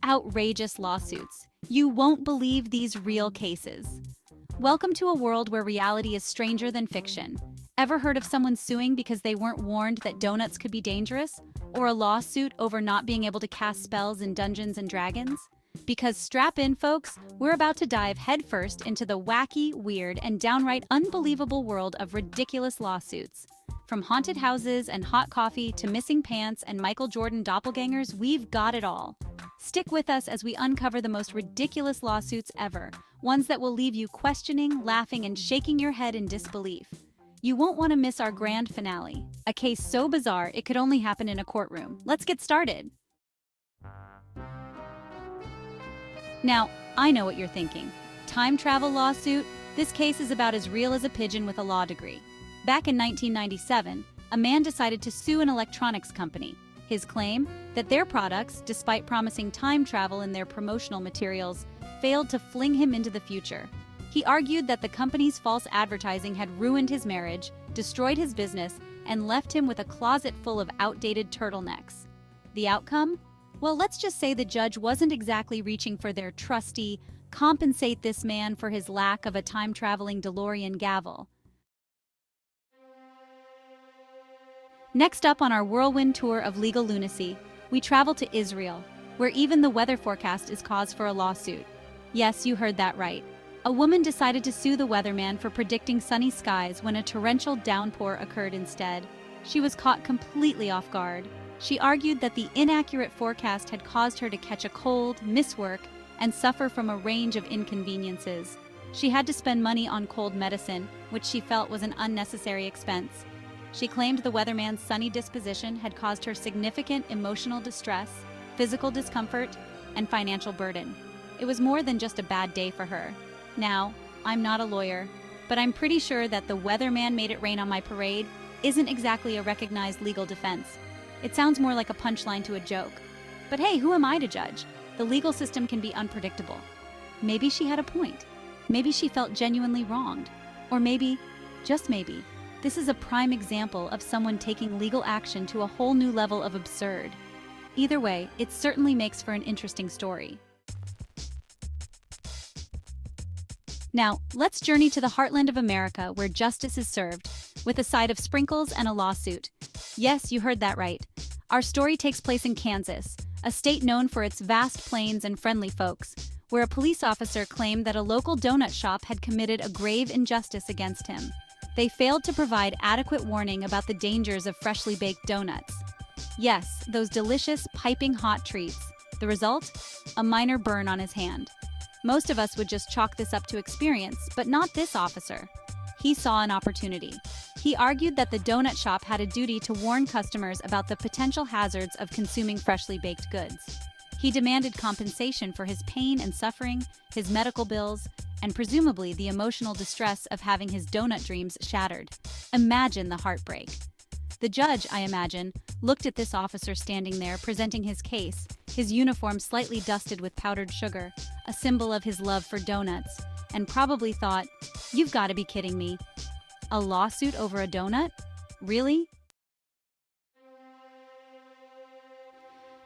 outrageous lawsuits. You won't believe these real cases. Welcome to a world where reality is stranger than fiction. Ever heard of someone suing because they weren't warned that donuts could be dangerous? Or a lawsuit over not being able to cast spells in Dungeons and Dragons? Because strap in, folks, we're about to dive headfirst into the wacky, weird, and downright unbelievable world of ridiculous lawsuits. From haunted houses and hot coffee to missing pants and Michael Jordan doppelgangers, we've got it all. Stick with us as we uncover the most ridiculous lawsuits ever, ones that will leave you questioning, laughing, and shaking your head in disbelief. You won't want to miss our grand finale, a case so bizarre it could only happen in a courtroom. Let's get started. Now, I know what you're thinking. Time travel lawsuit? This case is about as real as a pigeon with a law degree. Back in 1997, a man decided to sue an electronics company. His claim? That their products, despite promising time travel in their promotional materials, failed to fling him into the future. He argued that the company's false advertising had ruined his marriage, destroyed his business, and left him with a closet full of outdated turtlenecks. The outcome? Well, let's just say the judge wasn't exactly reaching for their trusty, compensate this man for his lack of a time-traveling DeLorean gavel. Next up on our whirlwind tour of legal lunacy, we travel to Israel, where even the weather forecast is cause for a lawsuit. Yes, you heard that right. A woman decided to sue the weatherman for predicting sunny skies when a torrential downpour occurred instead. She was caught completely off guard. She argued that the inaccurate forecast had caused her to catch a cold, miss work, and suffer from a range of inconveniences. She had to spend money on cold medicine, which she felt was an unnecessary expense. She claimed the weatherman's sunny disposition had caused her significant emotional distress, physical discomfort, and financial burden. It was more than just a bad day for her. Now, I'm not a lawyer, but I'm pretty sure that the weatherman made it rain on my parade isn't exactly a recognized legal defense. It sounds more like a punchline to a joke. But hey, who am I to judge? The legal system can be unpredictable. Maybe she had a point. Maybe she felt genuinely wronged. Or maybe, just maybe, this is a prime example of someone taking legal action to a whole new level of absurd. Either way, it certainly makes for an interesting story. Now, let's journey to the heartland of America where justice is served, with a side of sprinkles and a lawsuit. Yes, you heard that right. Our story takes place in Kansas, a state known for its vast plains and friendly folks, where a police officer claimed that a local donut shop had committed a grave injustice against him. They failed to provide adequate warning about the dangers of freshly baked donuts. Yes, those delicious, piping hot treats. The result? A minor burn on his hand. Most of us would just chalk this up to experience, but not this officer. He saw an opportunity. He argued that the donut shop had a duty to warn customers about the potential hazards of consuming freshly baked goods. He demanded compensation for his pain and suffering, his medical bills, and presumably the emotional distress of having his donut dreams shattered. Imagine the heartbreak. The judge, I imagine, looked at this officer standing there presenting his case, his uniform slightly dusted with powdered sugar, a symbol of his love for donuts, and probably thought, "You've got to be kidding me. A lawsuit over a donut? Really?"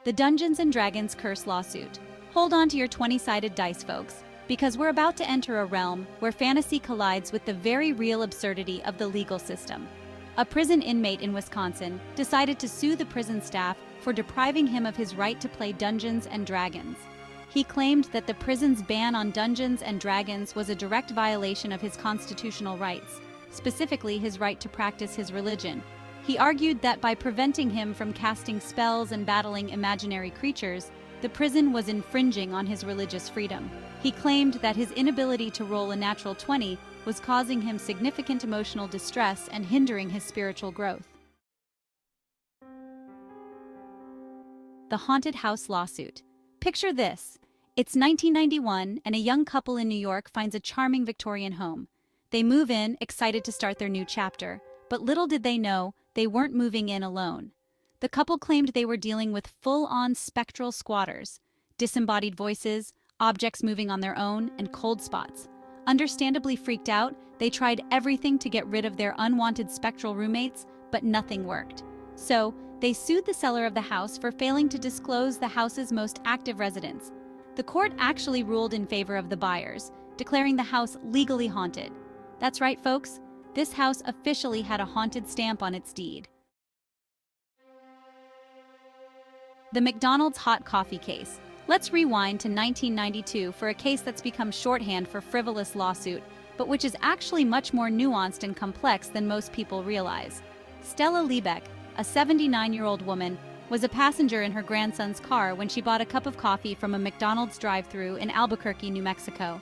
The Dungeons and Dragons Curse lawsuit. Hold on to your 20-sided dice, folks, because we're about to enter a realm where fantasy collides with the very real absurdity of the legal system. A prison inmate in Wisconsin decided to sue the prison staff for depriving him of his right to play Dungeons and Dragons. He claimed that the prison's ban on Dungeons and Dragons was a direct violation of his constitutional rights, specifically his right to practice his religion. He argued that by preventing him from casting spells and battling imaginary creatures, the prison was infringing on his religious freedom. He claimed that his inability to roll a natural 20 was causing him significant emotional distress and hindering his spiritual growth. The haunted house lawsuit. Picture this. It's 1991, and a young couple in New York finds a charming Victorian home. They move in, excited to start their new chapter, but little did they know, they weren't moving in alone. The couple claimed they were dealing with full-on spectral squatters, disembodied voices, objects moving on their own, and cold spots. Understandably freaked out, they tried everything to get rid of their unwanted spectral roommates, but nothing worked. So, They sued the seller of the house for failing to disclose the house's most active residents. The court actually ruled in favor of the buyers, declaring the house legally haunted. That's right, folks. This house officially had a haunted stamp on its deed. The McDonald's hot coffee case. Let's rewind to 1992 for a case that's become shorthand for frivolous lawsuit, but which is actually much more nuanced and complex than most people realize. Stella Liebeck, a 79-year-old woman, was a passenger in her grandson's car when she bought a cup of coffee from a McDonald's drive-thru in Albuquerque, New Mexico.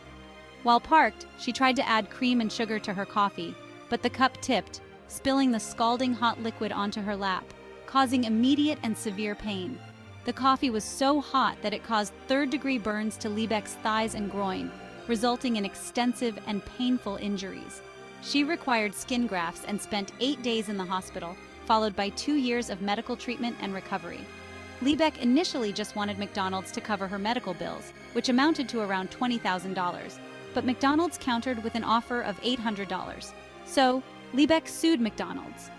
While parked, she tried to add cream and sugar to her coffee, but the cup tipped, spilling the scalding hot liquid onto her lap, causing immediate and severe pain. The coffee was so hot that it caused third-degree burns to Liebeck's thighs and groin, resulting in extensive and painful injuries. She required skin grafts and spent 8 days in the hospital, followed by 2 years of medical treatment and recovery. Liebeck initially just wanted McDonald's to cover her medical bills, which amounted to around $20,000, but McDonald's countered with an offer of $800. So, Liebeck sued McDonald's.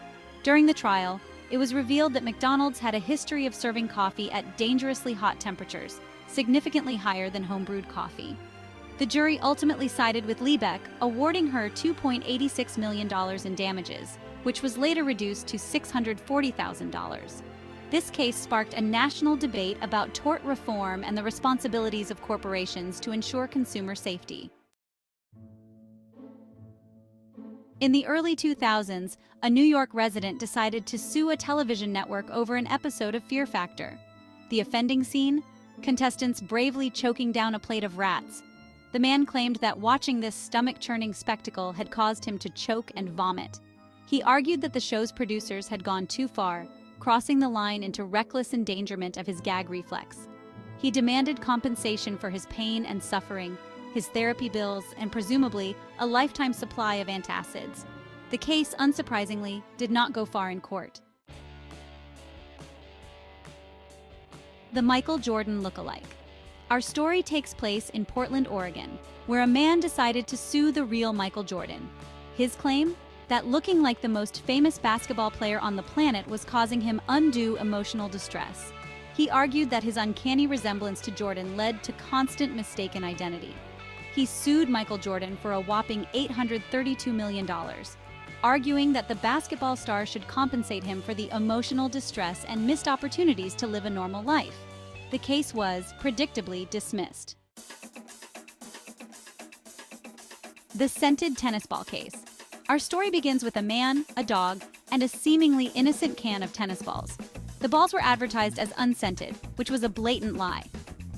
During the trial, it was revealed that McDonald's had a history of serving coffee at dangerously hot temperatures, significantly higher than home-brewed coffee. The jury ultimately sided with Liebeck, awarding her $2.86 million in damages, which was later reduced to $640,000. This case sparked a national debate about tort reform and the responsibilities of corporations to ensure consumer safety. In the early 2000s, a New York resident decided to sue a television network over an episode of Fear Factor. The offending scene? Contestants bravely choking down a plate of rats. The man claimed that watching this stomach-churning spectacle had caused him to choke and vomit. He argued that the show's producers had gone too far, crossing the line into reckless endangerment of his gag reflex. He demanded compensation for his pain and suffering, his therapy bills, and presumably a lifetime supply of antacids. The case, unsurprisingly, did not go far in court. The Michael Jordan lookalike. Our story takes place in Portland, Oregon, where a man decided to sue the real Michael Jordan. His claim? That looking like the most famous basketball player on the planet was causing him undue emotional distress. He argued that his uncanny resemblance to Jordan led to constant mistaken identity. He sued Michael Jordan for a whopping $832 million, arguing that the basketball star should compensate him for the emotional distress and missed opportunities to live a normal life. The case was, predictably, dismissed. The scented tennis ball case. Our story begins with a man, a dog, and a seemingly innocent can of tennis balls. The balls were advertised as unscented, which was a blatant lie.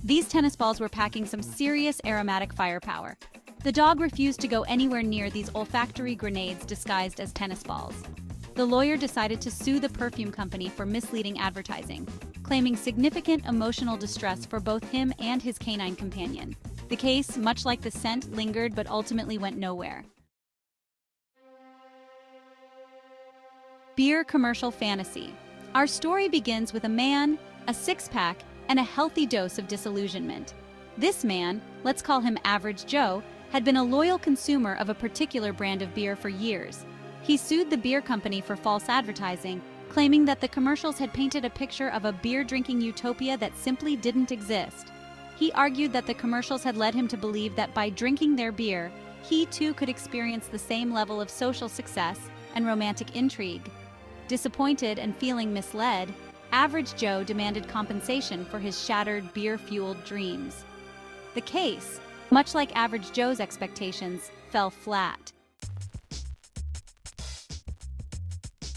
These tennis balls were packing some serious aromatic firepower. The dog refused to go anywhere near these olfactory grenades disguised as tennis balls. The lawyer decided to sue the perfume company for misleading advertising, claiming significant emotional distress for both him and his canine companion. The case, much like the scent, lingered but ultimately went nowhere. Beer commercial fantasy. Our story begins with a man, a six-pack, and a healthy dose of disillusionment. This man, let's call him Average Joe, had been a loyal consumer of a particular brand of beer for years. He sued the beer company for false advertising, claiming that the commercials had painted a picture of a beer-drinking utopia that simply didn't exist. He argued that the commercials had led him to believe that by drinking their beer, he too could experience the same level of social success and romantic intrigue. Disappointed and feeling misled, Average Joe demanded compensation for his shattered beer-fueled dreams. The case, much like Average Joe's expectations, fell flat.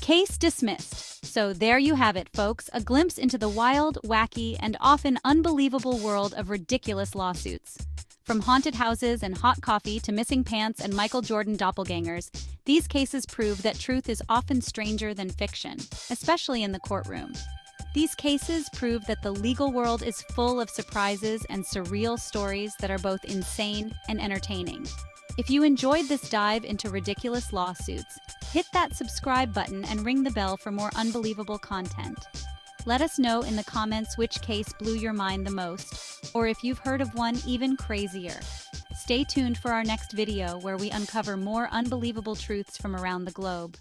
Case dismissed. So there you have it, folks, a glimpse into the wild, wacky, and often unbelievable world of ridiculous lawsuits. From haunted houses and hot coffee to missing pants and Michael Jordan doppelgangers, these cases prove that truth is often stranger than fiction, especially in the courtroom. These cases prove that the legal world is full of surprises and surreal stories that are both insane and entertaining. If you enjoyed this dive into ridiculous lawsuits, hit that subscribe button and ring the bell for more unbelievable content. Let us know in the comments which case blew your mind the most, or if you've heard of one even crazier. Stay tuned for our next video where we uncover more unbelievable truths from around the globe.